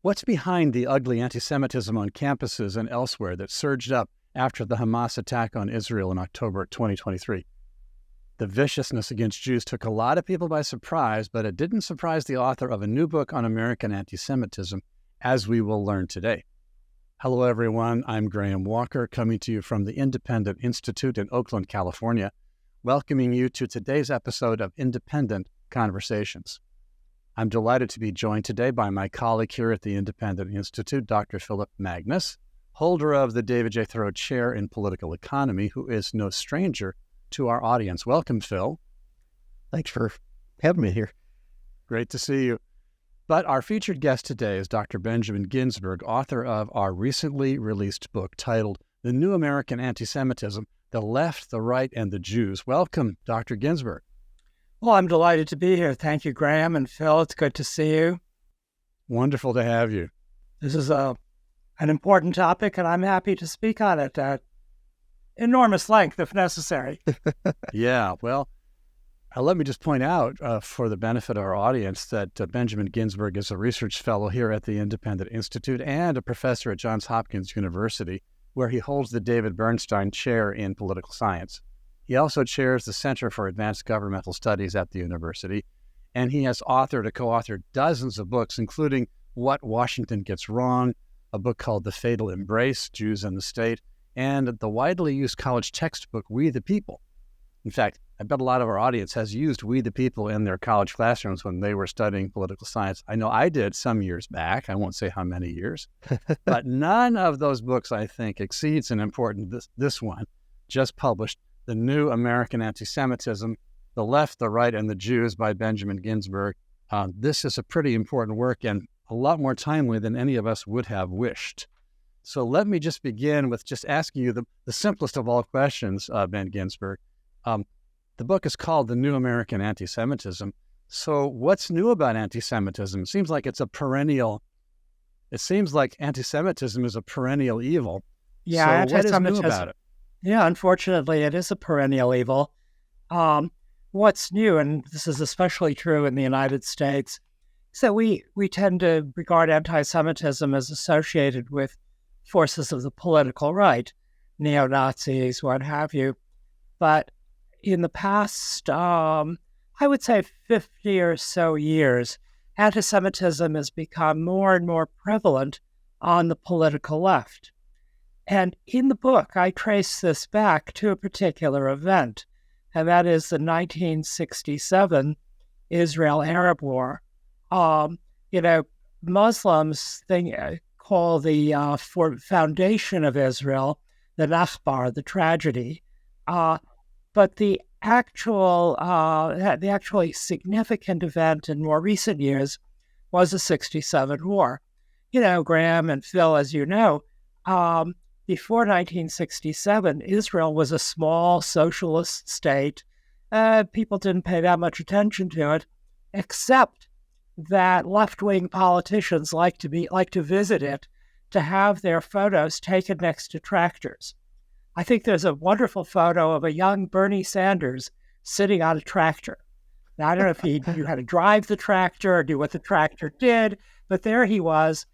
What's behind the ugly anti-Semitism on campuses and elsewhere that surged up after the Hamas attack on Israel in October 2023? The viciousness against Jews took a lot of people by surprise, but it didn't surprise the author of a new book on American anti-Semitism, as we will learn today. Hello, everyone. I'm Graham Walker, coming to you from the Independent Institute in Oakland, California, welcoming you to today's episode of Independent Conversations. I'm delighted to be joined today by my colleague here at the Independent Institute, Dr. Philip Magness, holder of the David J. Thoreau Chair in Political Economy, who is no stranger to our audience. Welcome, Phil. Thanks for having me here. Great to see you. But our featured guest today is Dr. Benjamin Ginsburg, author of our recently released book titled The New American Anti-Semitism, The Left, the Right, and the Jews. Welcome, Dr. Ginsburg. Well, I'm delighted to be here. Thank you, Graham and Phil. It's good to see you. Wonderful to have you. This is an important topic, and I'm happy to speak on it at enormous length if necessary. Yeah, well, let me just point out for the benefit of our audience that Benjamin Ginsburg is a research fellow here at the Independent Institute and a professor at Johns Hopkins University, where he holds the David Bernstein Chair in Political Science. He also chairs the Center for Advanced Governmental Studies at the university, and he has authored or co-authored dozens of books, including What Washington Gets Wrong, a book called The Fatal Embrace, Jews and the State, and the widely used college textbook, We the People. In fact, I bet a lot of our audience has used We the People in their college classrooms when they were studying political science. I know I did some years back. I won't say how many years. But none of those books, I think, exceeds in importance this one, just published, The New American Anti-Semitism, The Left, the Right, and the Jews by Benjamin Ginsburg. This is a pretty important work and a lot more timely than any of us would have wished. So let me just begin with just asking you the simplest of all questions, Ben Ginsburg. The book is called The New American Anti-Semitism. So what's new about anti-Semitism? It seems like anti-Semitism is a perennial evil. Yeah, so what is new about it? Yeah, unfortunately, it is a perennial evil. What's new, and this is especially true in the United States, is that we tend to regard anti-Semitism as associated with forces of the political right, neo-Nazis, what have you. But in the past, I would say 50 or so years, anti-Semitism has become more and more prevalent on the political left. And in the book, I trace this back to a particular event, and that is the 1967 Israel-Arab War. Muslims call the foundation of Israel the Nakba, the tragedy. But the actually significant event in more recent years was the 67 war. Graham and Phil, as you know, before 1967, Israel was a small socialist state. People didn't pay that much attention to it, except that left-wing politicians like to visit it to have their photos taken next to tractors. I think there's a wonderful photo of a young Bernie Sanders sitting on a tractor. Now, I don't know if he knew how to drive the tractor or do what the tractor did, but there he was,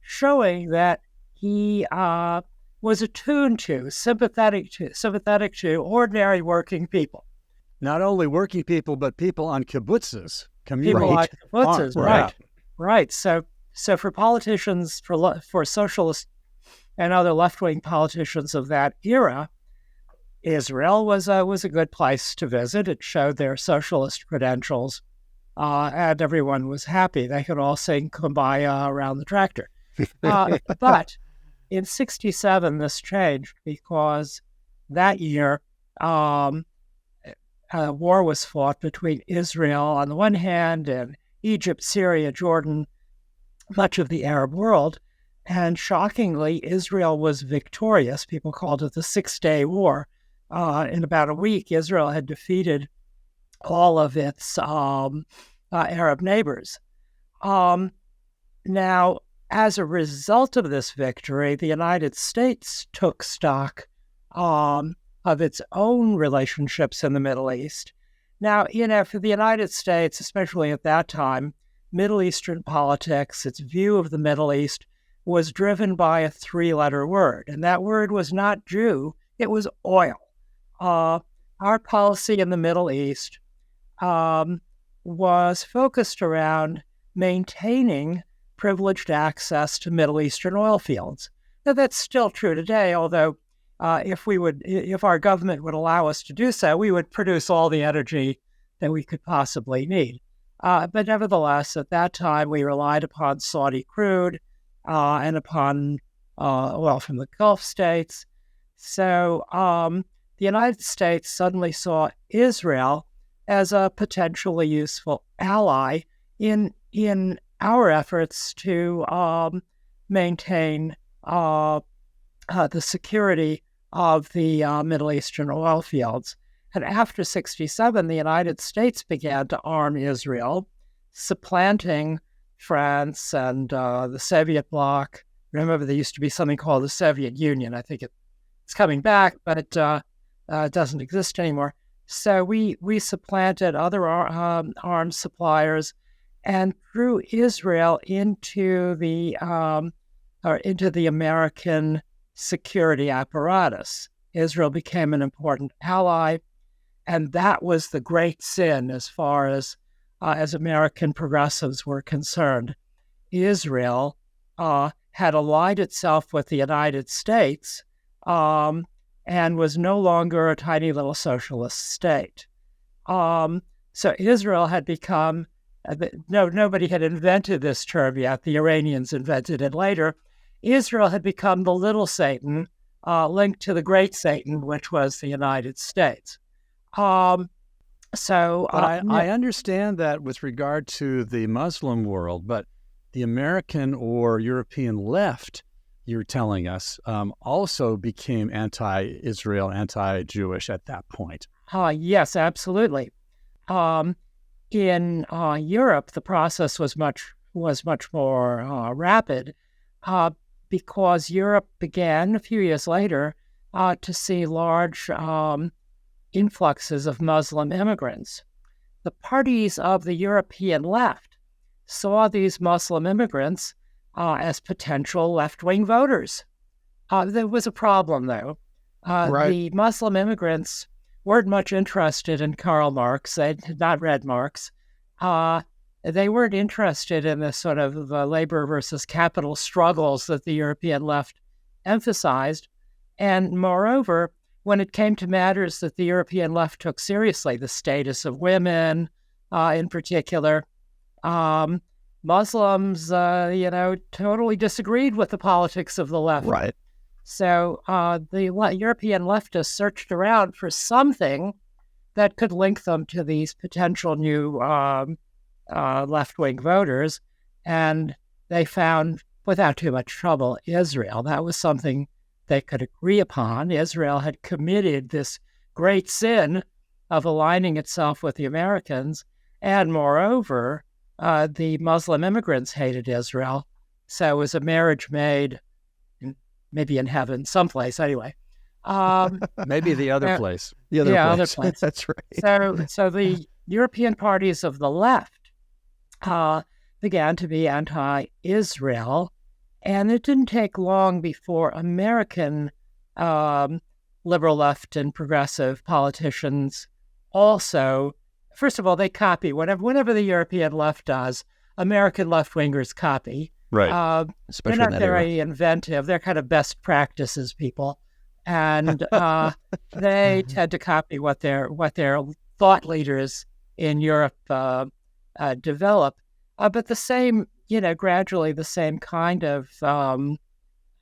showing that he was attuned to, sympathetic to ordinary working people. Not only working people, but people on kibbutzes. People on kibbutzes, right. So for politicians, for socialists, and other left-wing politicians of that era, Israel was a good place to visit. It showed their socialist credentials, and everyone was happy. They could all sing Kumbaya around the tractor. But in 1967, this changed because that year, a war was fought between Israel on the one hand and Egypt, Syria, Jordan, much of the Arab world. And shockingly, Israel was victorious. People called it the Six-Day War. In about a week, Israel had defeated all of its Arab neighbors. Now, as a result of this victory, the United States took stock of its own relationships in the Middle East. Now, for the United States, especially at that time, Middle Eastern politics, its view of the Middle East, was driven by a three-letter word, and that word was not Jew, it was oil. Our policy in the Middle East was focused around maintaining privileged access to Middle Eastern oil fields. Now, that's still true today, although if our government would allow us to do so, we would produce all the energy that we could possibly need. But nevertheless, at that time, we relied upon Saudi crude and upon oil from the Gulf states. So the United States suddenly saw Israel as a potentially useful ally in our efforts to maintain the security of the Middle Eastern oil fields. And after 1967, the United States began to arm Israel, supplanting France and the Soviet bloc. Remember, there used to be something called the Soviet Union. I think it's coming back, but it doesn't exist anymore. So we supplanted other arms suppliers and drew Israel into the American security apparatus. Israel became an important ally, and that was the great sin as far as American progressives were concerned. Israel had allied itself with the United States and was no longer a tiny little socialist state. So Israel had become, nobody had invented this term yet. The Iranians invented it later. Israel had become the little Satan linked to the great Satan, which was the United States. I understand that with regard to the Muslim world, but the American or European left, you're telling us, also became anti-Israel, anti-Jewish at that point. Yes, absolutely. In Europe, the process was much more rapid because Europe began a few years later to see large influxes of Muslim immigrants. The parties of the European left saw these Muslim immigrants as potential left-wing voters. There was a problem, though. Right. The Muslim immigrants weren't much interested in Karl Marx. They had not read Marx. They weren't interested in the sort of labor versus capital struggles that the European left emphasized. And moreover, when it came to matters that the European left took seriously, the status of women in particular, Muslims, totally disagreed with the politics of the left. Right. So the European leftists searched around for something that could link them to these potential new left-wing voters, and they found, without too much trouble, Israel. That was something they could agree upon. Israel had committed this great sin of aligning itself with the Americans, and moreover, the Muslim immigrants hated Israel, so it was a marriage made, maybe in heaven, someplace anyway. Maybe the other place. The other other place. place. That's right. So the European parties of the left began to be anti-Israel, and it didn't take long before American liberal left and progressive politicians also, first of all, they copy whatever the European left does, American left-wingers copy. Right. Especially they're in not that era. very inventive. They're kind of best practices people. And they tend to copy what their thought leaders in Europe develop. But the same, gradually the same kind of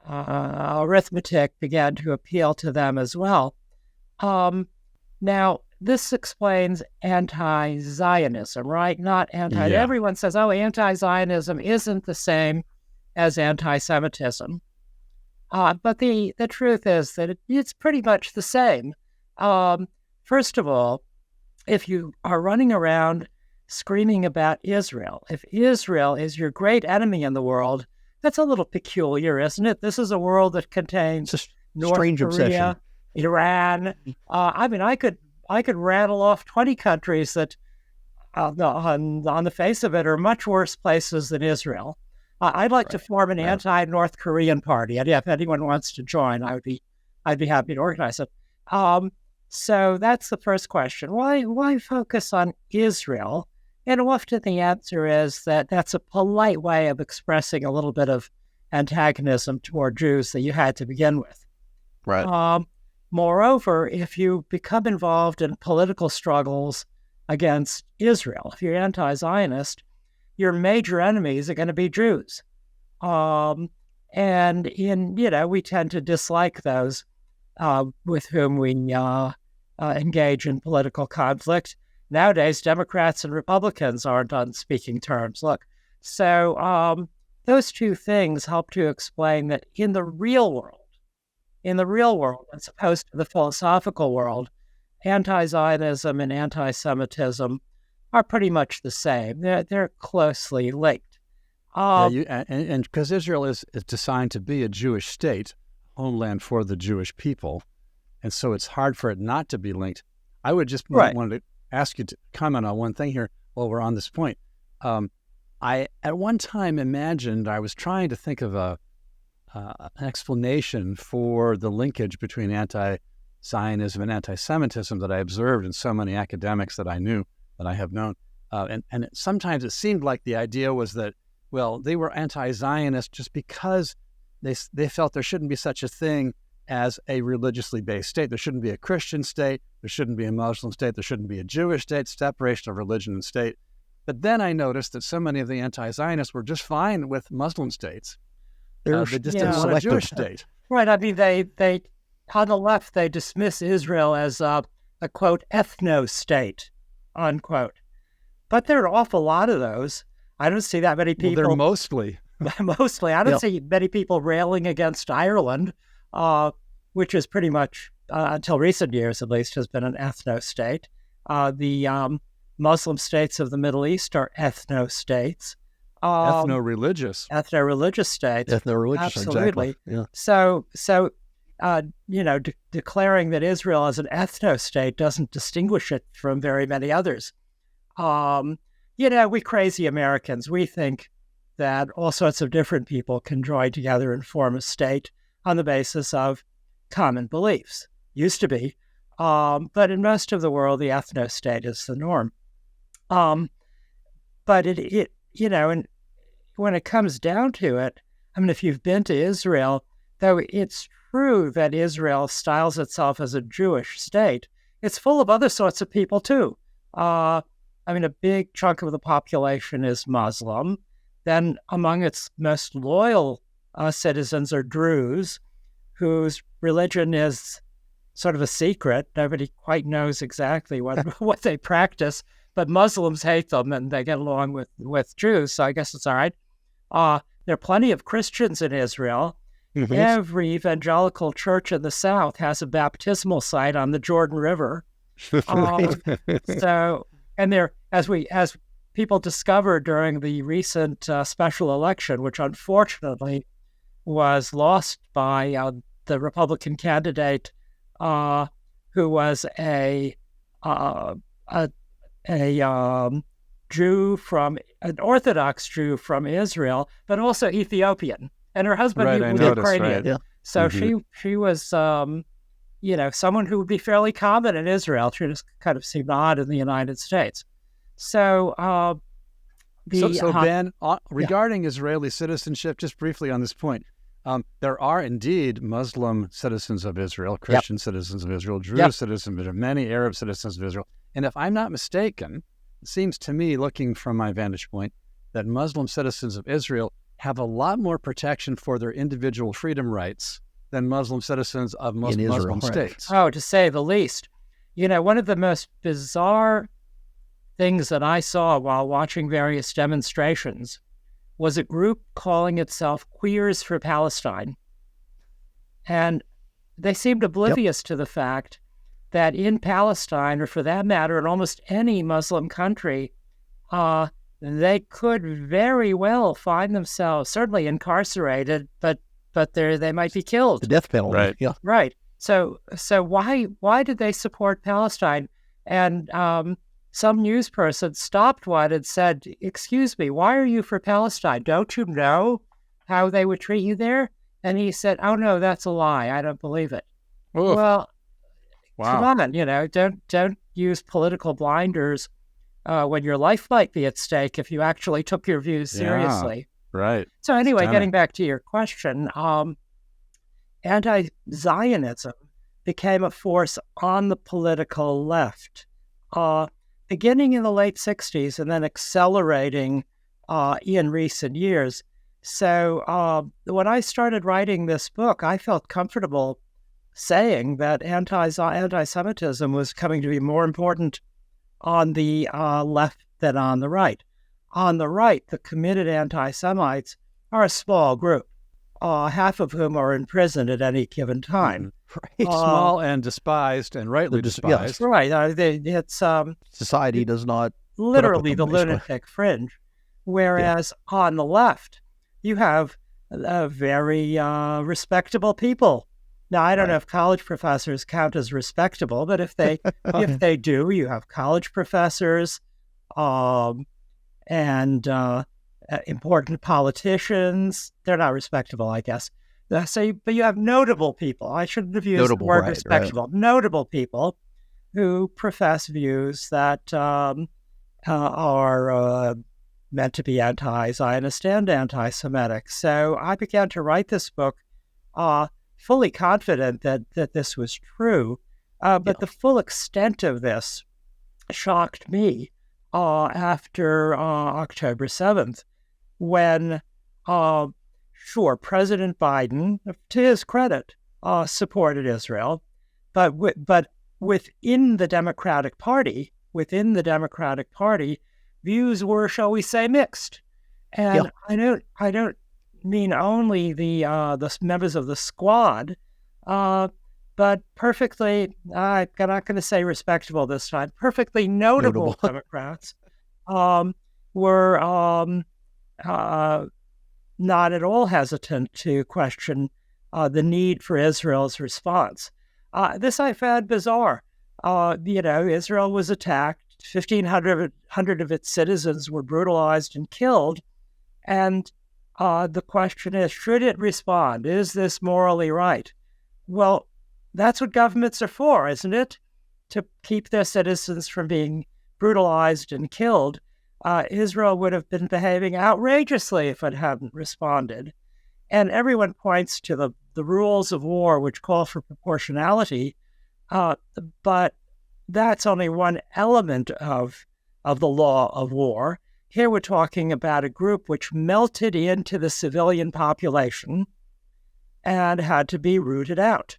arithmetic began to appeal to them as well. Now, this explains anti-Zionism, right? Not anti. Yeah. Everyone says, anti-Zionism isn't the same as anti-Semitism. But the truth is that it's pretty much the same. First of all, if you are running around screaming about Israel, if Israel is your great enemy in the world, that's a little peculiar, isn't it? This is a world that contains It's a North strange Korea, obsession. Iran. I could rattle off 20 countries that on the face of it, are much worse places than Israel. I'd like to form an anti-North Korean party, and if anyone wants to join, I'd be happy to organize it. So that's the first question. Why focus on Israel? And often the answer is that that's a polite way of expressing a little bit of antagonism toward Jews that you had to begin with. Right. Moreover, if you become involved in political struggles against Israel, if you're anti-Zionist, your major enemies are going to be Jews. And we tend to dislike those with whom we engage in political conflict. Nowadays, Democrats and Republicans aren't on speaking terms. Look, so those two things help to explain that in the real world, as opposed to the philosophical world, anti-Zionism and anti-Semitism are pretty much the same. They're closely linked. And because Israel is designed to be a Jewish state, homeland for the Jewish people, and so it's hard for it not to be linked. I would just want to ask you to comment on one thing here while we're on this point. I at one time imagined, I was trying to think of an explanation for the linkage between anti-Zionism and anti-Semitism that I observed in so many academics that I have known. And sometimes it seemed like the idea was that, well, they were anti-Zionist just because they felt there shouldn't be such a thing as a religiously based state. There shouldn't be a Christian state. There shouldn't be a Muslim state. There shouldn't be a Jewish state, separation of religion and state. But then I noticed that so many of the anti-Zionists were just fine with Muslim states. They just didn't want a Jewish state. Right. I mean, they on the left, they dismiss Israel as a quote, ethnostate, unquote. But there are an awful lot of those. I don't see that many people. Well, they're mostly. I don't see many people railing against Ireland, which is pretty much, until recent years at least, has been an ethnostate. The Muslim states of the Middle East are ethnostates. Ethno-religious states. Ethno-religious, absolutely. Exactly. Yeah. So declaring that Israel as an ethnostate doesn't distinguish it from very many others. We crazy Americans, we think that all sorts of different people can join together and form a state on the basis of common beliefs. Used to be. But in most of the world, the ethnostate is the norm. But and when it comes down to it, I mean, if you've been to Israel, though it's true that Israel styles itself as a Jewish state, it's full of other sorts of people too. A big chunk of the population is Muslim. Then among its most loyal citizens are Druze, whose religion is sort of a secret. Nobody quite knows exactly what they practice, but Muslims hate them and they get along with Jews, so I guess it's all right. There are plenty of Christians in Israel. Mm-hmm. Every evangelical church in the South has a baptismal site on the Jordan River. As people discovered during the recent special election, which unfortunately was lost by the Republican candidate, who was an Orthodox Jew from Israel, but also Ethiopian, and her husband was Ukrainian. Right. Yeah. So she was, someone who would be fairly common in Israel. She just kind of seemed odd in the United States. So, Ben, regarding Israeli citizenship, just briefly on this point, there are indeed Muslim citizens of Israel, Christian citizens of Israel, Jewish citizens of Israel, many Arab citizens of Israel. And if I'm not mistaken, it seems to me, looking from my vantage point, that Muslim citizens of Israel have a lot more protection for their individual freedom rights than Muslim citizens of Muslim states. Oh, to say the least. One of the most bizarre things that I saw while watching various demonstrations was a group calling itself Queers for Palestine. And they seemed oblivious to the fact that in Palestine, or for that matter, in almost any Muslim country, they could very well find themselves certainly incarcerated, but they might be killed. The death penalty. Right. Yeah. Right. So why did they support Palestine? And some news person stopped one and said, "Excuse me, why are you for Palestine? Don't you know how they would treat you there?" And he said, "Oh no, that's a lie. I don't believe it." Oof. Well, Wow. come on, don't use political blinders when your life might be at stake if you actually took your views seriously. Right. So anyway, Stunning. getting back to your question, anti-Zionism became a force on the political left, beginning in the late 60s and then accelerating in recent years. So when I started writing this book, I felt comfortable saying that anti-Semitism was coming to be more important on the left than on the right. On the right, the committed anti-Semites are a small group, half of whom are in prison at any given time. Right. Small and despised, and rightly despised. Right. It's society does not literally put up the with them, lunatic fringe. Whereas on the left, you have very respectable people. Now, I don't know if college professors count as respectable, but if they do, you have college professors and important politicians. They're not respectable, I guess. But you have notable people. I shouldn't have used the word respectable. Notable people who profess views that are meant to be anti-Zionist and anti-Semitic. So I began to write this book fully confident that this was true. But the full extent of this shocked me after October 7th, when, President Biden, to his credit, supported Israel, but within the Democratic Party, views were, shall we say, mixed. And I don't mean only the members of the squad, but perfectly, I'm not going to say respectable this time, perfectly notable Democrats were not at all hesitant to question the need for Israel's response. This I found bizarre. Israel was attacked. 1,500 of its citizens were brutalized and killed. And the question is, should it respond? Is this morally right? Well, that's what governments are for, isn't it? To keep their citizens from being brutalized and killed. Israel would have been behaving outrageously if it hadn't responded. And everyone points to the rules of war, which call for proportionality, but that's only one element of the law of war. Here we're talking about a group which melted into the civilian population and had to be rooted out.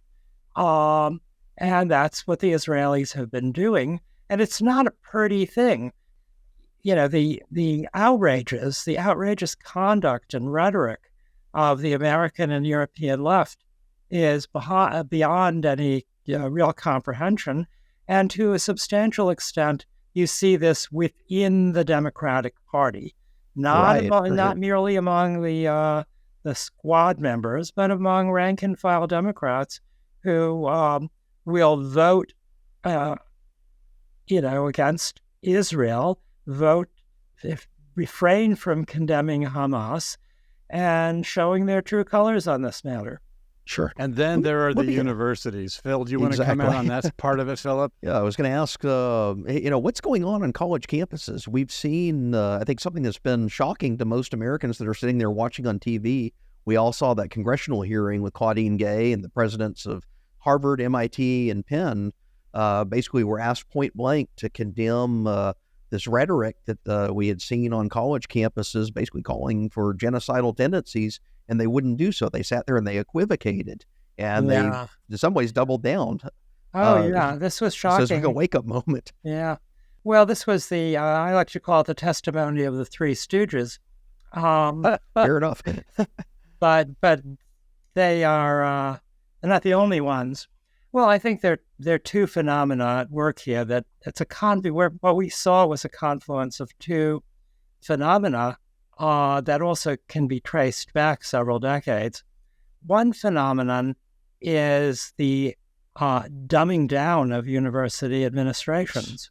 And that's what the Israelis have been doing. And it's not a pretty thing. The outrageous conduct and rhetoric of the American and European left is beyond any real comprehension. And to a substantial extent, you see this within the Democratic Party, not merely among the squad members, but among rank and file Democrats who will vote, against Israel, refrain from condemning Hamas, and showing their true colors on this matter. Sure. And then there are the universities. Phil, do you want to comment on that part of it, Philip? Yeah, I was going to ask, what's going on college campuses? We've seen, I think, something that's been shocking to most Americans that are sitting there watching on TV. We all saw that congressional hearing with Claudine Gay and the presidents of Harvard, MIT, and Penn. Basically were asked point blank to condemn this rhetoric that we had seen on college campuses, basically calling for genocidal tendencies. And they wouldn't do so. They sat there and they equivocated, and they, in some ways, doubled down. This was shocking. So it's like a wake-up moment. Yeah. Well, this was I like to call it the testimony of the Three Stooges. Fair enough. But they are they're not the only ones. Well, I think there are two phenomena at work here. That it's where what we saw was a confluence of two phenomena that also can be traced back several decades. One phenomenon is the dumbing down of university administrations.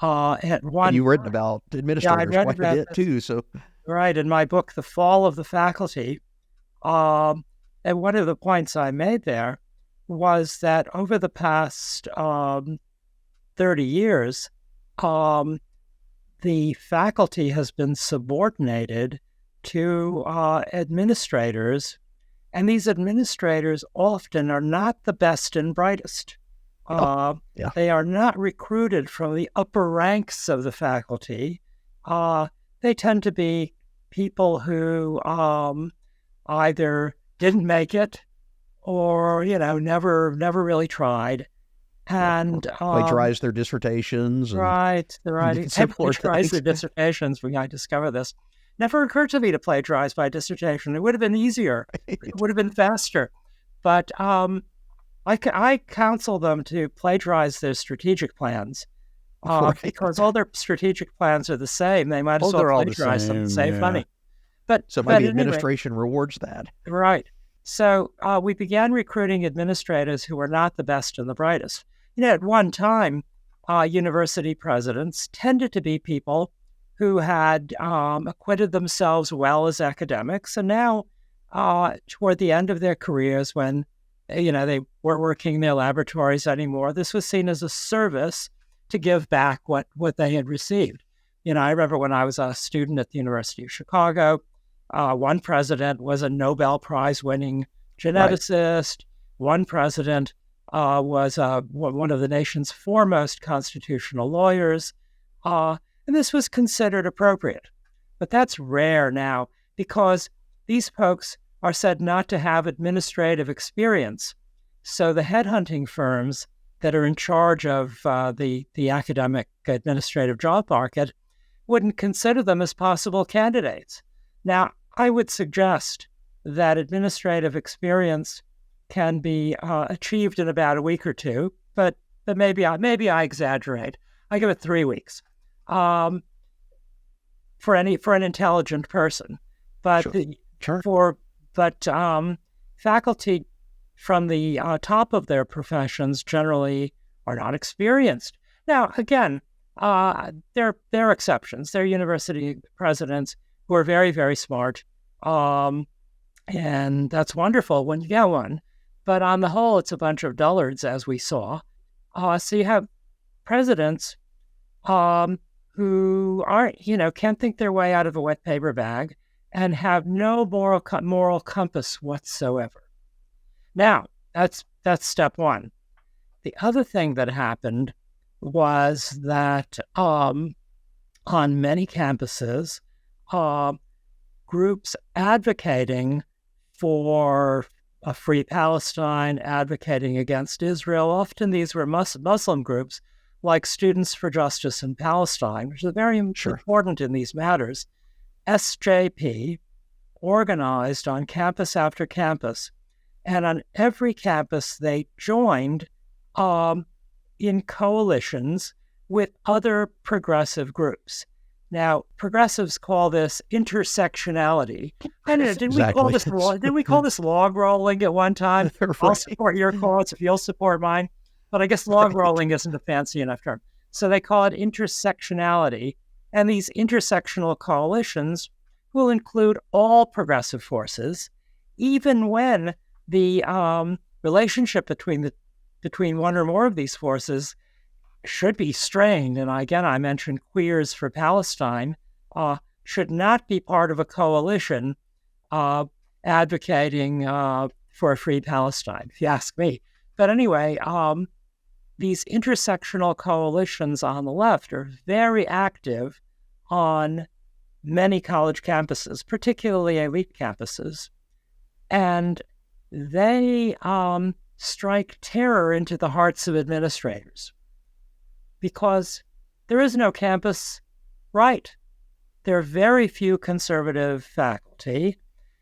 At one, and you've written about administrators quite a bit too. So, right, in my book, The Fall of the Faculty, and one of the points I made there was that over the past 30 years, the faculty has been subordinated to administrators, and these administrators often are not the best and brightest. They are not recruited from the upper ranks of the faculty. They tend to be people who either didn't make it or, never really tried. And plagiarized their dissertations. And right. Plagiarized their dissertations. I discovered this. Never occurred to me to plagiarize my dissertation. It would have been easier. Right. It would have been faster. But I counsel them to plagiarize their strategic plans because all their strategic plans are the same. They might as well plagiarize them and save money. But maybe administration rewards that. Right. So we began recruiting administrators who were not the best and the brightest. At one time, university presidents tended to be people who had acquitted themselves well as academics, and now, toward the end of their careers, when they weren't working in their laboratories anymore, this was seen as a service to give back what they had received. I remember when I was a student at the University of Chicago, one president was a Nobel Prize-winning geneticist. Right. One president was one of the nation's foremost constitutional lawyers, and this was considered appropriate. But that's rare now because these folks are said not to have administrative experience. So the headhunting firms that are in charge of the academic administrative job market wouldn't consider them as possible candidates. Now, I would suggest that administrative experience can be achieved in about a week or two, but maybe I exaggerate. I give it 3 weeks for an intelligent person. But faculty from the top of their professions generally are not experienced. Now, again, there are exceptions. There are university presidents who are very, very smart, and that's wonderful when you get one. But on the whole, it's a bunch of dullards, as we saw. So you have presidents who aren't, can't think their way out of a wet paper bag and have no moral compass whatsoever. Now, that's step one. The other thing that happened was that on many campuses, groups advocating for a free Palestine, advocating against Israel, often these were Muslim groups like Students for Justice in Palestine, which is very important in these matters. SJP organized on campus after campus, and on every campus they joined in coalitions with other progressive groups. Now, progressives call this intersectionality. I don't know, did we call this log rolling at one time? Right. I'll support your cause if you'll support mine. But I guess log rolling isn't a fancy enough term. So they call it intersectionality. And these intersectional coalitions will include all progressive forces, even when the relationship between one or more of these forces should be strained. And again, I mentioned Queers for Palestine should not be part of a coalition advocating for a free Palestine, if you ask me. But anyway, these intersectional coalitions on the left are very active on many college campuses, particularly elite campuses. And they strike terror into the hearts of administrators because there is no campus right. There are very few conservative faculty,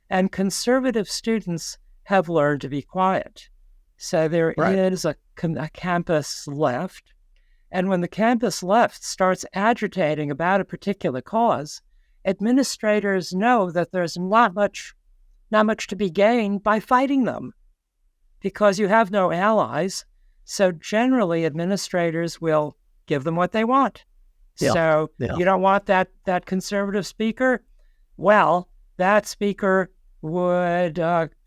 and conservative students have learned to be quiet. So there is a campus left, and when the campus left starts agitating about a particular cause, administrators know that there's not much to be gained by fighting them because you have no allies. So generally, administrators will give them what they want. Yeah. So Yeah. you don't want that conservative speaker? Well, that speaker would,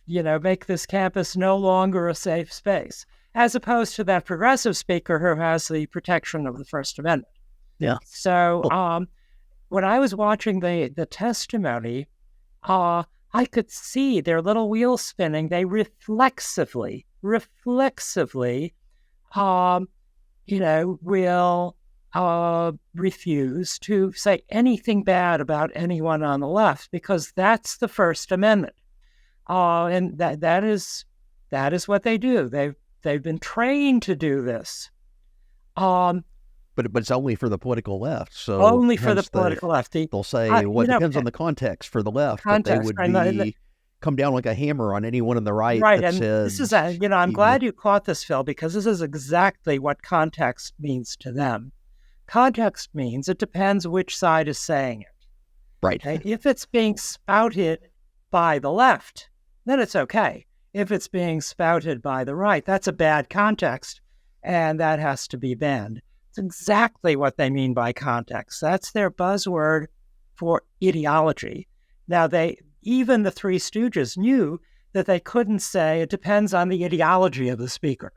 make this campus no longer a safe space, as opposed to that progressive speaker who has the protection of the First Amendment. Yeah. So when I was watching the testimony, I could see their little wheels spinning. They reflexively, will refuse to say anything bad about anyone on the left, because that's the First Amendment, and that is what they do. They've been trained to do this. But it's only for the political left. So Only for the political left. They'll say, it depends on the context for the left. Context, but they would come down like a hammer on anyone on the right. Right, that and says, this is I'm glad you caught this, Phil, because this is exactly what context means to them. Context means it depends which side is saying it. Right. Okay? If it's being spouted by the left, then it's okay. If it's being spouted by the right, that's a bad context, and that has to be banned. It's exactly what they mean by context. That's their buzzword for ideology. Now, even the Three Stooges knew that they couldn't say it depends on the ideology of the speaker.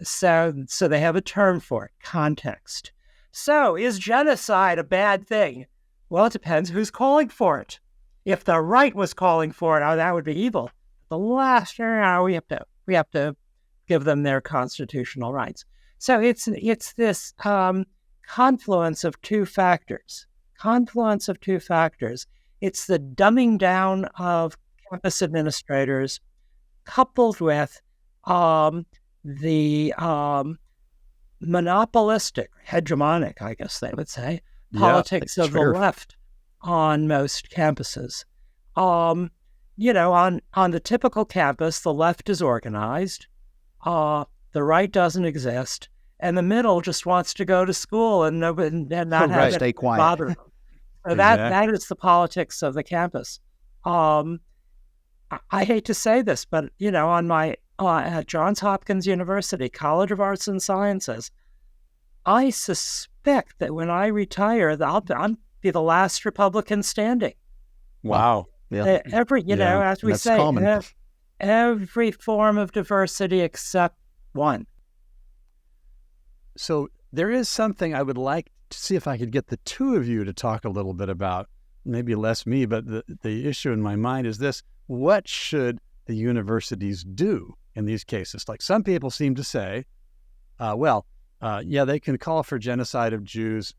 So they have a term for it, context. So is genocide a bad thing? Well, it depends who's calling for it. If the right was calling for it, that would be evil. The left, we have to give them their constitutional rights. So it's this confluence of two factors. It's the dumbing down of campus administrators, coupled with the monopolistic, hegemonic, I guess they would say, politics of the left on most campuses. On the typical campus, the left is organized. The right doesn't exist, and the middle just wants to go to school and not have stay it quiet. bother them. So that is the politics of the campus. I hate to say this, but on my at Johns Hopkins University, College of Arts and Sciences, I suspect that when I retire, I'll be the last Republican standing. Wow. Yeah. As we say, common. Every form of diversity except one. So there is something I would like to see if I could get the two of you to talk a little bit about, maybe less me, but the issue in my mind is this: what should the universities do in these cases? Like, some people seem to say, they can call for genocide of Jews,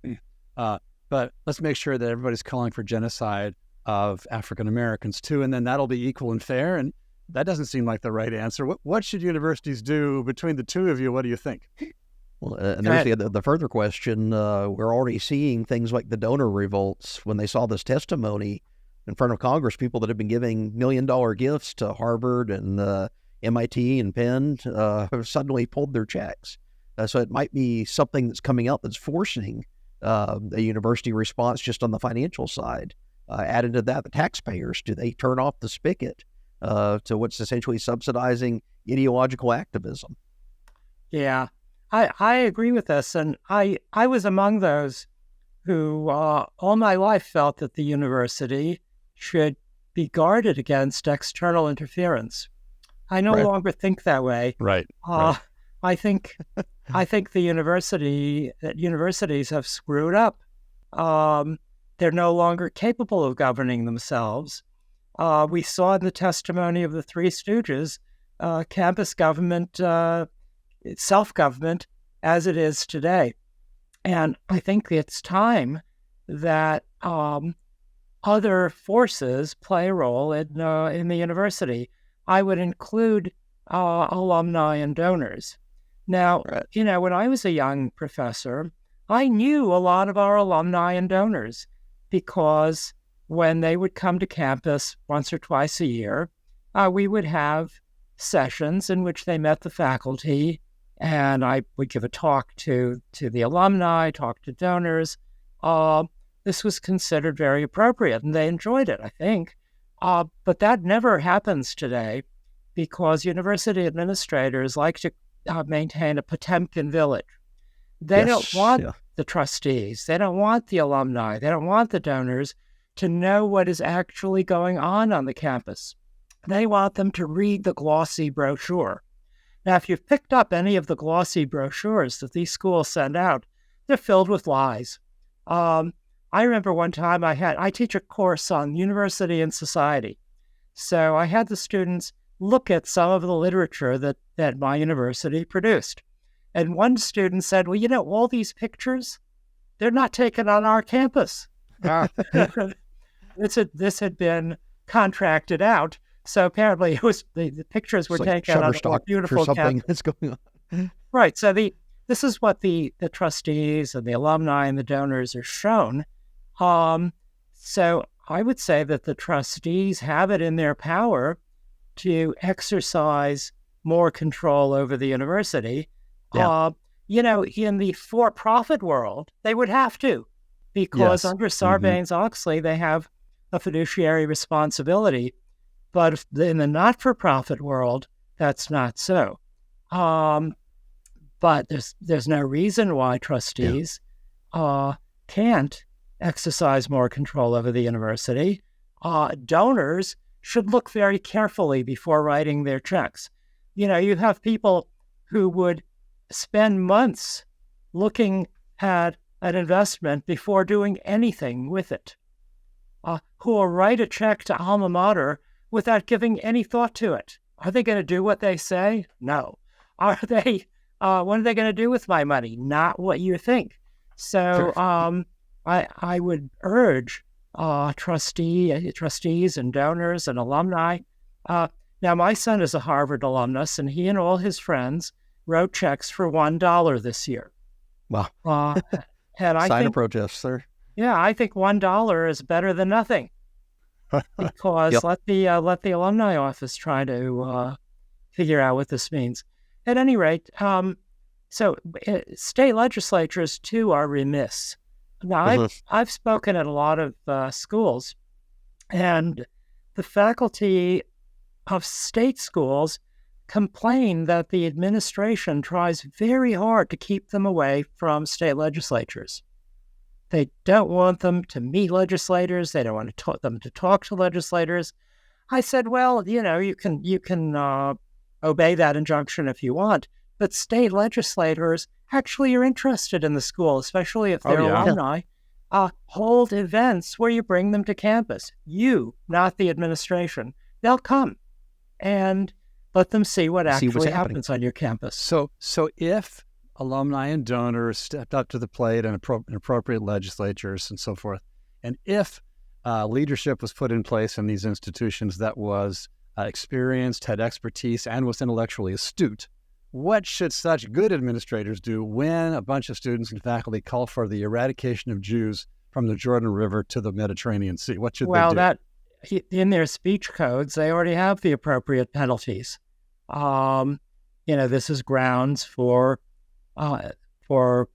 but let's make sure that everybody's calling for genocide of African Americans too, and then that'll be equal and fair. And that doesn't seem like the right answer. What should universities do between the two of you? What do you think? Well, and there's the further question. We're already seeing things like the donor revolts. When they saw this testimony in front of Congress, people that have been giving $1 million gifts to Harvard and MIT and Penn have suddenly pulled their checks. So it might be something that's coming out that's forcing a university response just on the financial side. Added to that, the taxpayers, do they turn off the spigot to what's essentially subsidizing ideological activism? Yeah, I agree with this. And I was among those who all my life felt that the university should be guarded against external interference. I no longer think that way. Right. I think universities have screwed up. They're no longer capable of governing themselves. We saw in the testimony of the Three Stooges, campus government, self-government as it is today. And I think it's time that other forces play a role in the university. I would include alumni and donors. Now, when I was a young professor, I knew a lot of our alumni and donors, because when they would come to campus once or twice a year, we would have sessions in which they met the faculty, and I would give a talk to the alumni, talk to donors. This was considered very appropriate, and they enjoyed it, I think. But that never happens today, because university administrators like to maintain a Potemkin village. They don't want the trustees. They don't want the alumni. They don't want the donors to know what is actually going on the campus. They want them to read the glossy brochure. Now, if you've picked up any of the glossy brochures that these schools send out, they're filled with lies. I remember one time I teach a course on university and society. So I had the students look at some of the literature that my university produced. And one student said, well, you know, all these pictures, they're not taken on our campus. This had been contracted out. So apparently it was the pictures were taken on a beautiful campus. That's going on. Right. So this is what the trustees and the alumni and the donors are shown. So I would say that the trustees have it in their power to exercise more control over the university. Yeah. You know, in the for-profit world, they would have to, because under Sarbanes-Oxley, they have a fiduciary responsibility. But in the not-for-profit world, that's not so. But there's no reason why trustees can't exercise more control over the university. Donors should look very carefully before writing their checks. You know, you have people who would spend months looking at an investment before doing anything with it, who will write a check to alma mater without giving any thought to it. Are they going to do what they say? No. Are they? What are they going to do with my money? Not what you think. So I would urge trustees and donors and alumni. Now, my son is a Harvard alumnus, and he and all his friends wrote checks for $1 this year. Wow. And I Sign think, of protest, sir. Yeah, I think $1 is better than nothing. Because let the alumni office try to figure out what this means. At any rate, so state legislatures too are remiss. Now, I've spoken at a lot of schools, and the faculty of state schools complain that the administration tries very hard to keep them away from state legislatures. They don't want them to meet legislators. They don't want them to talk to legislators. I said, well, you know, you can obey that injunction if you want, but state legislators actually are interested in the school, especially if they're alumni. Hold events where you bring them to campus. You, not the administration. They'll come and let them see what actually happens on your campus. So if alumni and donors stepped up to the plate in appropriate legislatures and so forth, and if leadership was put in place in these institutions that was experienced, had expertise, and was intellectually astute, what should such good administrators do when a bunch of students and faculty call for the eradication of Jews from the Jordan River to the Mediterranean Sea? What should they do? Well, in their speech codes, they already have the appropriate penalties. You know, this is grounds for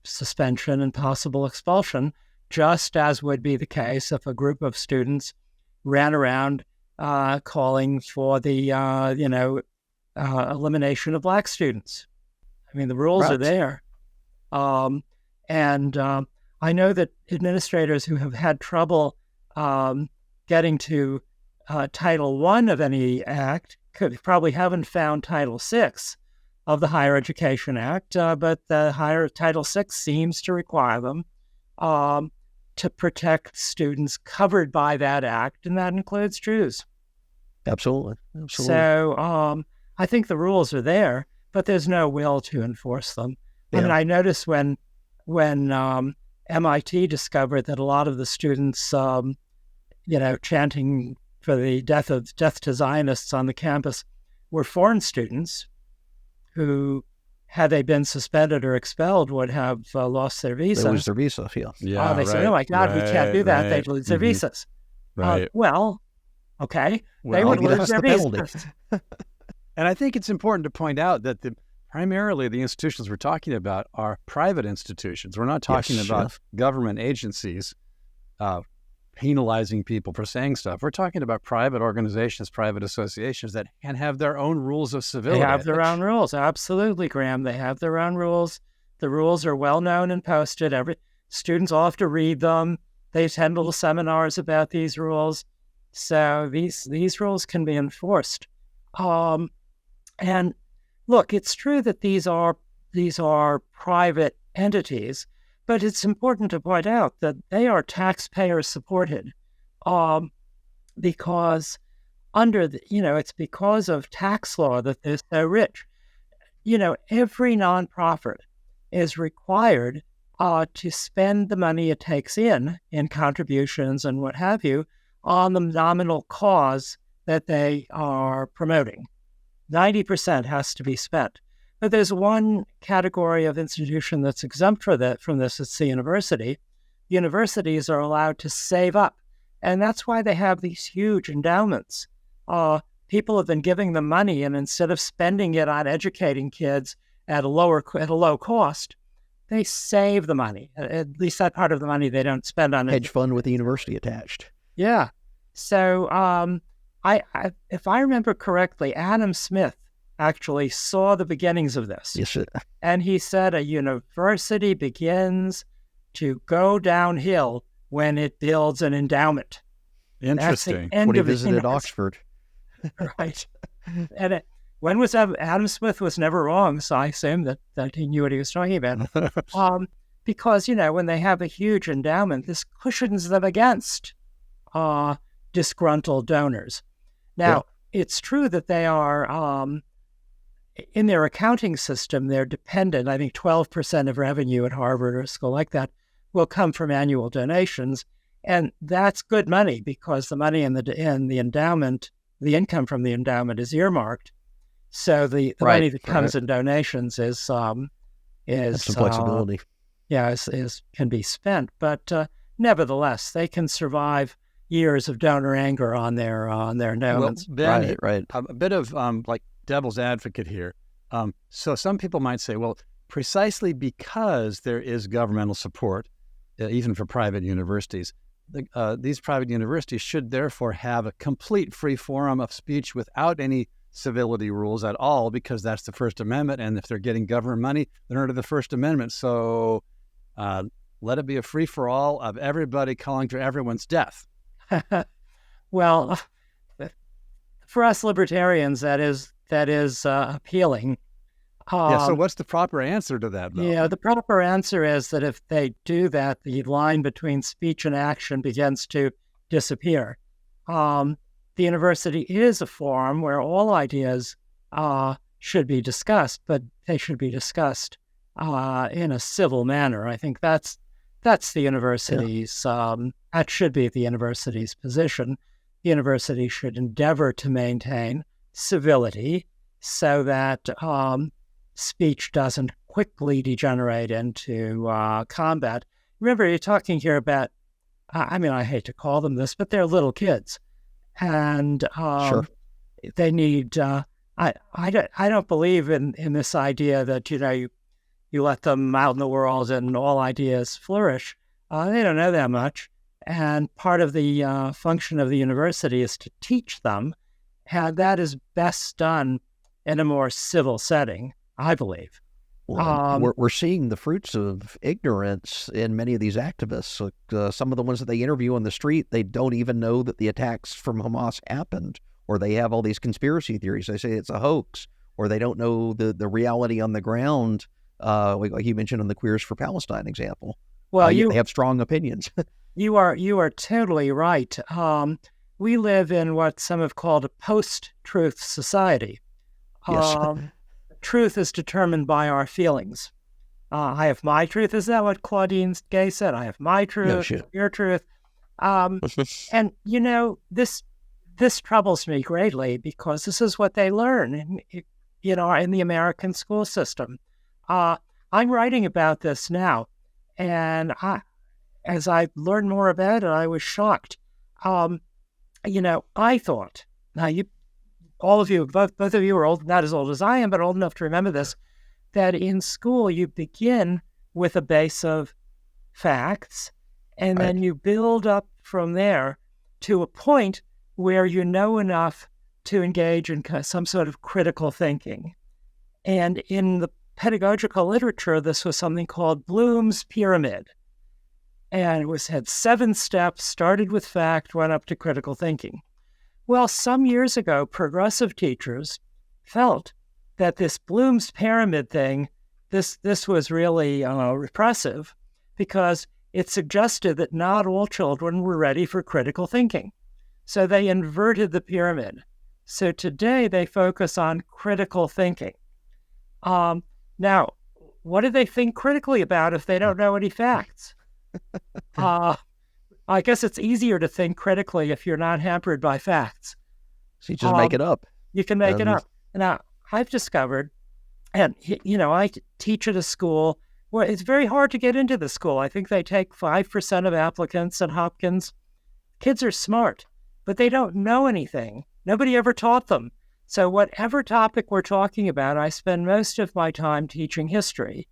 suspension and possible expulsion, just as would be the case if a group of students ran around calling for the elimination of black students. I mean, the rules are there. And I know that administrators who have had trouble getting to Title I of any act probably haven't found Title VI of the Higher Education Act, but the Title VI seems to require them to protect students covered by that act, and that includes Jews. Absolutely. So I think the rules are there, but there's no will to enforce them. Yeah. I mean, I noticed when MIT discovered that a lot of the students, chanting for the death to Zionists on the campus were foreign students who, had they been suspended or expelled, would have lost their visa. They lose their visa, yeah. They said, oh my God, we can't do that. They'd lose their visas. Right. Okay. They would lose their visas. And I think it's important to point out that primarily the institutions we're talking about are private institutions. We're not talking about government agencies penalizing people for saying stuff. We're talking about private organizations, private associations that can have their own rules of civility. They have their own rules. Absolutely, Graham. They have their own rules. The rules are well known and posted. Students all have to read them. They attend little seminars about these rules. So these rules can be enforced. And look, it's true that these are private entities, but it's important to point out that they are taxpayer supported, because it's because of tax law that they're so rich. Every nonprofit is required to spend the money it takes in contributions and what have you on the nominal cause that they are promoting. 90% has to be spent. But there's one category of institution that's exempt from this. It's the university. Universities are allowed to save up, and that's why they have these huge endowments. People have been giving them money, and instead of spending it on educating kids at a low cost, they save the money. At least that part of the money they don't spend on hedge fund with the university attached. Yeah. So if I remember correctly, Adam Smith actually saw the beginnings of this. Yes, and he said a university begins to go downhill when it builds an endowment. Interesting. When he visited Oxford. Right. And when was Adam Smith was never wrong, so I assume that he knew what he was talking about. Because, when they have a huge endowment, this cushions them against disgruntled donors. Now, it's true that they are, in their accounting system, they're dependent. I think 12% of revenue at Harvard or a school like that will come from annual donations. And that's good money because the money in the endowment, the income from the endowment is earmarked. So the money that comes in donations is some flexibility. Can be spent. But nevertheless, they can survive years of donor anger on their endowments. Well, Ben, right. A bit of like devil's advocate here. So some people might say, well, precisely because there is governmental support, even for private universities, these private universities should therefore have a complete free forum of speech without any civility rules at all, because that's the First Amendment. And if they're getting government money, they're under the First Amendment. So let it be a free-for-all of everybody calling for everyone's death. Well, for us libertarians, that is appealing. So what's the proper answer to that, though? Yeah, the proper answer is that if they do that, the line between speech and action begins to disappear. The university is a forum where all ideas should be discussed, but they should be discussed in a civil manner. I think that's the university's, that should be the university's position. The university should endeavor to maintain civility so that speech doesn't quickly degenerate into combat. Remember, you're talking here about, I hate to call them this, but they're little kids. And they need, I don't believe in this idea that, you let them out in the world and all ideas flourish. They don't know that much. And part of the function of the university is to teach them, and that is best done in a more civil setting, I believe. Well, we're seeing the fruits of ignorance in many of these activists. Some of the ones that they interview on the street, they don't even know that the attacks from Hamas happened, or they have all these conspiracy theories. They say it's a hoax, or they don't know the reality on the ground, like you mentioned on the Queers for Palestine example. Well, they have strong opinions. You are totally right. We live in what some have called a post-truth society. Yes. Truth is determined by our feelings. I have my truth. Is that what Claudine Gay said? I have my truth, your truth. And, this troubles me greatly because this is what they learn in the American school system. I'm writing about this now, and as I learned more about it, I was shocked. I thought, now all of you, both of you are old, not as old as I am, but old enough to remember this, that in school you begin with a base of facts, and then you build up from there to a point where you know enough to engage in some sort of critical thinking. And in the pedagogical literature, this was something called Bloom's Pyramid. And it had 7 steps, started with fact, went up to critical thinking. Well, some years ago, progressive teachers felt that this Bloom's pyramid thing, this was really repressive, because it suggested that not all children were ready for critical thinking. So they inverted the pyramid. So today they focus on critical thinking. Now, what do they think critically about if they don't know any facts? I guess it's easier to think critically if you're not hampered by facts. So you just make it up. You can make it up. Now, I've discovered, and I teach at a school where it's very hard to get into the school. I think they take 5% of applicants at Hopkins. Kids are smart, but they don't know anything. Nobody ever taught them. So whatever topic we're talking about, I spend most of my time teaching history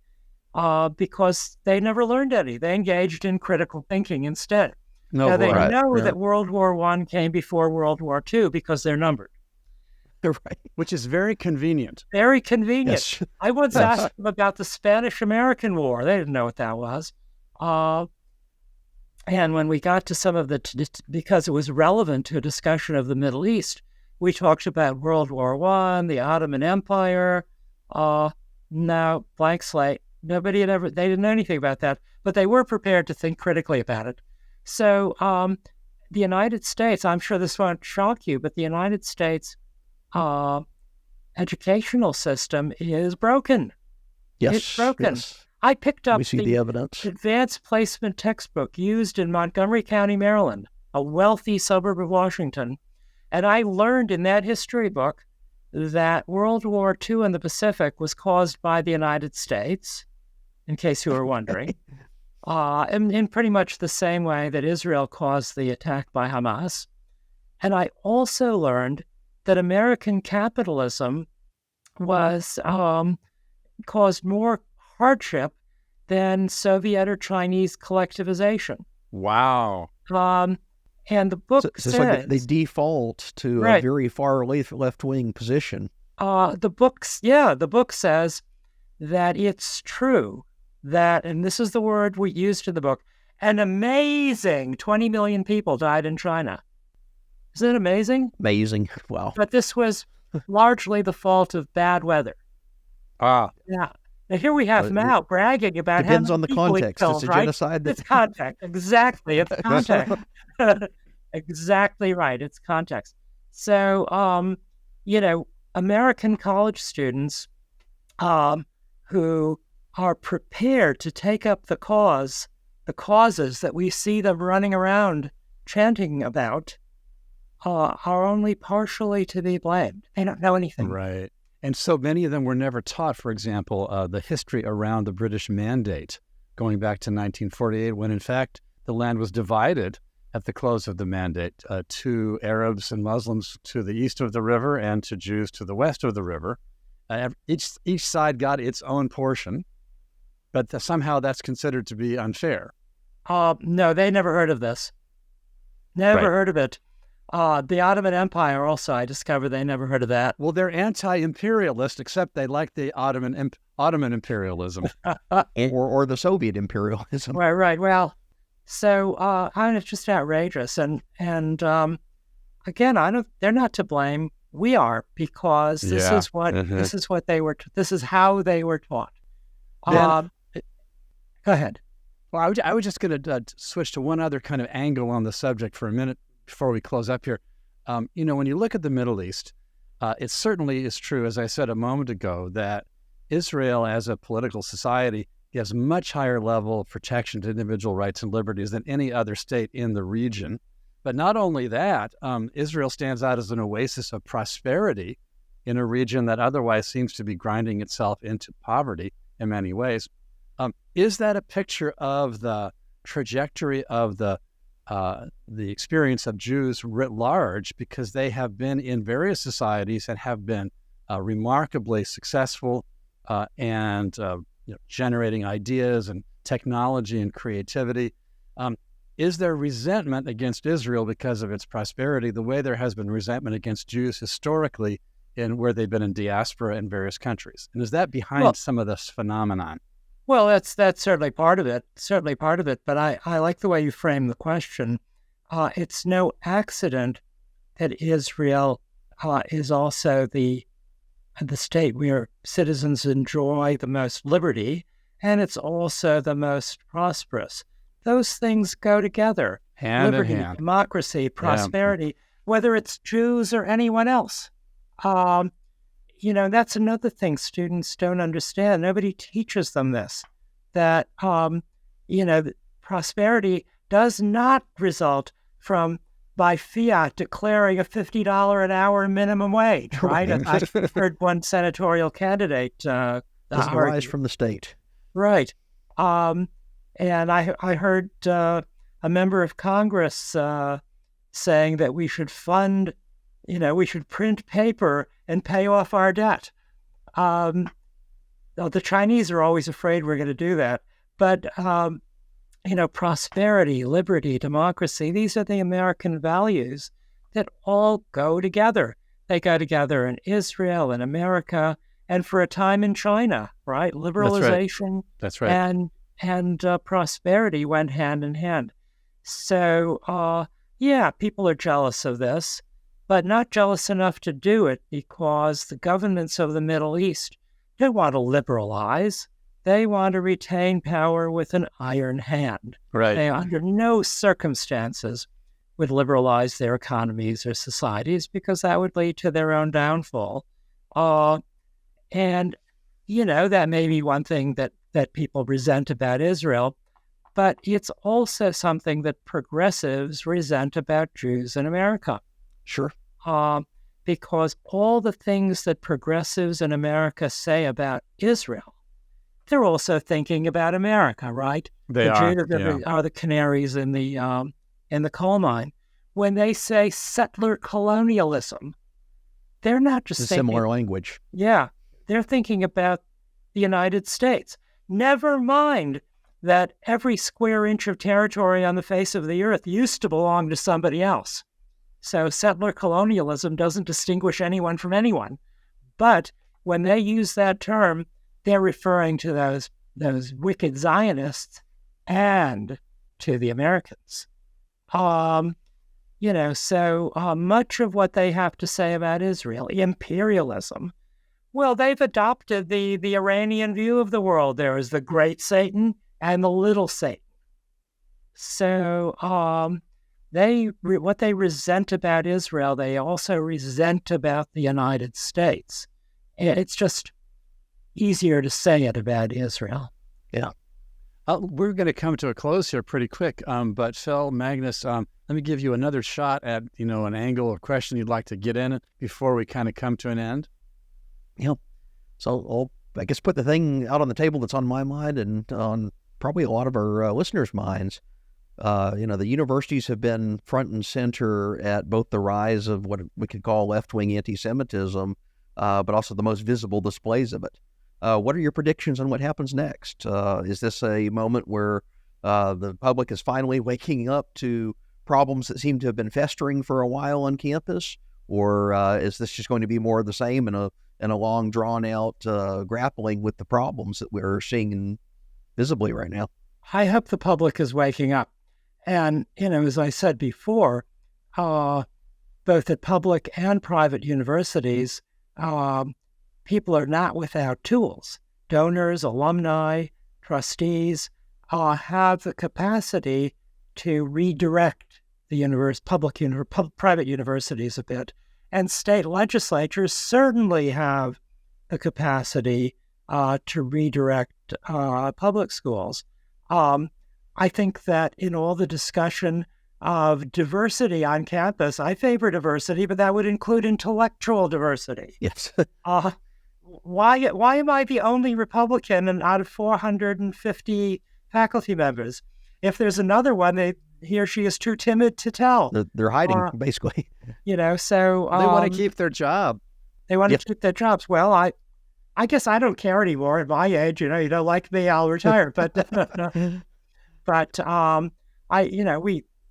because they never learned any. They engaged in critical thinking instead. Now, they know that World War I came before World War II because they're numbered. Right. Which is very convenient. Very convenient. Yes. I once asked them about the Spanish-American War. They didn't know what that was. And when we got to some of because it was relevant to a discussion of the Middle East, we talked about World War I, the Ottoman Empire. Now, blank slate. They didn't know anything about that, but they were prepared to think critically about it. So the United States, I'm sure this won't shock you, but the United States educational system is broken. Yes. It's broken. Yes. I picked up We see the evidence. advanced placement textbook used in Montgomery County, Maryland, a wealthy suburb of Washington, and I learned in that history book that World War II in the Pacific was caused by the United States, in case you were wondering, in pretty much the same way that Israel caused the attack by Hamas. And I also learned that American capitalism was caused more hardship than Soviet or Chinese collectivization. Wow. And the book So says... like they default to a very far left-wing position. The book says that it's true that, and this is the word we used in the book, an amazing 20 million people died in China. Isn't it amazing? Amazing. Wow. But this was largely the fault of bad weather. Yeah. Now here we have Mao bragging about depends how on the people he context. killed, It's a right? genocide. It's context. Exactly. It's context. Exactly right. It's context. So, American college students who are prepared to take up the causes that we see them running around chanting about, are only partially to be blamed. They don't know anything. Right. And so many of them were never taught, for example, the history around the British Mandate going back to 1948, when in fact the land was divided at the close of the Mandate to Arabs and Muslims to the east of the river and to Jews to the west of the river. Each side got its own portion, but somehow that's considered to be unfair. No, they never heard of this. Never heard of it. The Ottoman Empire also, I discovered they never heard of that. Well, they're anti-imperialist, except they like the Ottoman imperialism. or the Soviet imperialism. Right. Well, so it's just outrageous. And again, they're not to blame. We are, because this is how they were taught. Go ahead. Well, I was just going to switch to one other kind of angle on the subject for a minute before we close up here. When you look at the Middle East, it certainly is true, as I said a moment ago, that Israel as a political society has much higher level of protection to individual rights and liberties than any other state in the region. But not only that, Israel stands out as an oasis of prosperity in a region that otherwise seems to be grinding itself into poverty in many ways. Is that a picture of the trajectory of the experience of Jews writ large, because they have been in various societies and have been remarkably successful and generating ideas and technology and creativity? Is there resentment against Israel because of its prosperity, the way there has been resentment against Jews historically in where they've been in diaspora in various countries? And is that behind some of this phenomenon? Well, that's certainly part of it. Certainly part of it. But I like the way you frame the question. It's no accident that Israel is also the state where citizens enjoy the most liberty, and it's also the most prosperous. Those things go together. Hand liberty, in hand. democracy, prosperity, whether it's Jews or anyone else. That's another thing students don't understand. Nobody teaches them this, that, prosperity does not result from by fiat declaring a $50 an hour minimum wage, right? I heard one senatorial candidate doesn't arise from the state. Right. And I heard a member of Congress saying that we should fund, we should print paper and pay off our debt. The Chinese are always afraid we're going to do that. But, prosperity, liberty, democracy, these are the American values that all go together. They go together in Israel and America, and for a time in China, right? Liberalization That's right. and prosperity went hand in hand. So, people are jealous of this, but not jealous enough to do it because the governments of the Middle East don't want to liberalize. They want to retain power with an iron hand. Right. They, under no circumstances, would liberalize their economies or societies because that would lead to their own downfall. And that may be one thing that people resent about Israel, but it's also something that progressives resent about Jews in America. Sure. Because all the things that progressives in America say about Israel, they're also thinking about America, right? They Jews are the canaries in the coal mine. When they say settler colonialism, they're not just It's thinking, similar language. Yeah, they're thinking about the United States. Never mind that every square inch of territory on the face of the earth used to belong to somebody else. So settler colonialism doesn't distinguish anyone from anyone. But when they use that term, they're referring to those wicked Zionists and to the Americans. So much of what they have to say about Israel, imperialism, well, they've adopted the Iranian view of the world. There is the great Satan and the little Satan. So what they resent about Israel, they also resent about the United States. It's just easier to say it about Israel. Yeah. We're going to come to a close here pretty quick. But Phil, Magness, let me give you another shot at, an angle or question you'd like to get in before we kind of come to an end. Yeah. So I guess put the thing out on the table that's on my mind and on probably a lot of our listeners' minds. The universities have been front and center at both the rise of what we could call left-wing anti-Semitism, but also the most visible displays of it. What are your predictions on what happens next? Is this a moment where the public is finally waking up to problems that seem to have been festering for a while on campus? Or is this just going to be more of the same and a long, drawn-out grappling with the problems that we're seeing visibly right now? I hope the public is waking up. And, as I said before, both at public and private universities, people are not without tools. Donors, alumni, trustees have the capacity to redirect the private universities a bit. And state legislatures certainly have the capacity to redirect public schools. I think that in all the discussion of diversity on campus, I favor diversity, but that would include intellectual diversity. Yes. Why am I the only Republican out of 450 faculty members? If there's another one, he or she is too timid to tell. They're hiding, basically. So they want to keep their job. They want to keep their jobs. Well, I guess I don't care anymore at my age. You don't like me, I'll retire. But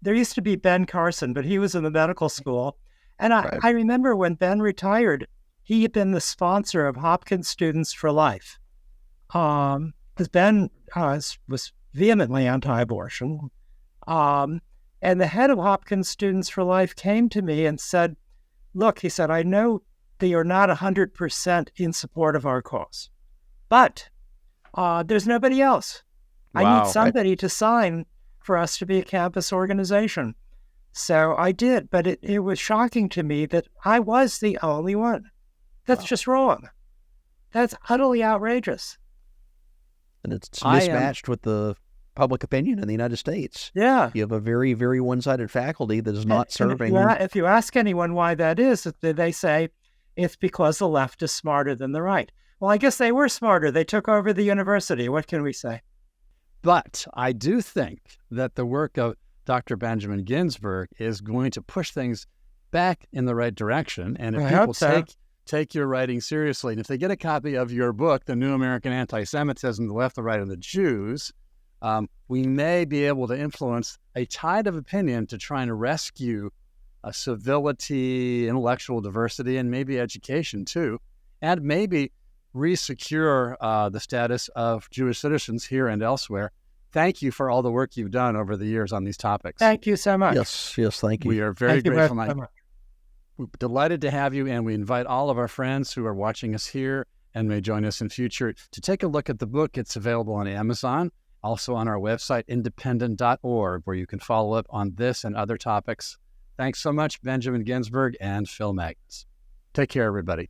there used to be Ben Carson, but he was in the medical school. And I remember when Ben retired, he had been the sponsor of Hopkins Students for Life. because Ben was vehemently anti-abortion. And the head of Hopkins Students for Life came to me and said, look, he said, I know that you're not 100% in support of our cause, but there's nobody else. Wow. I need somebody to sign for us to be a campus organization. So I did, but it was shocking to me that I was the only one. That's just wrong. That's utterly outrageous. And it's mismatched with the public opinion in the United States. Yeah. You have a very, very one-sided faculty that is not serving. If you ask anyone why that is, they say it's because the left is smarter than the right. Well, I guess they were smarter. They took over the university. What can we say? But I do think that the work of Dr. Benjamin Ginsberg is going to push things back in the right direction. And if people take your writing seriously, and if they get a copy of your book, The New American Anti-Semitism, The Left, the Right, and the Jews, we may be able to influence a tide of opinion to try and rescue civility, intellectual diversity, and maybe education too, and maybe re-secure the status of Jewish citizens here and elsewhere. Thank you for all the work you've done over the years on these topics. Thank you so much. Yes, thank you. We are very grateful. We're delighted to have you, and we invite all of our friends who are watching us here and may join us in future to take a look at the book. It's available on Amazon, also on our website, independent.org, where you can follow up on this and other topics. Thanks so much, Benjamin Ginsberg and Phil Magness. Take care, everybody.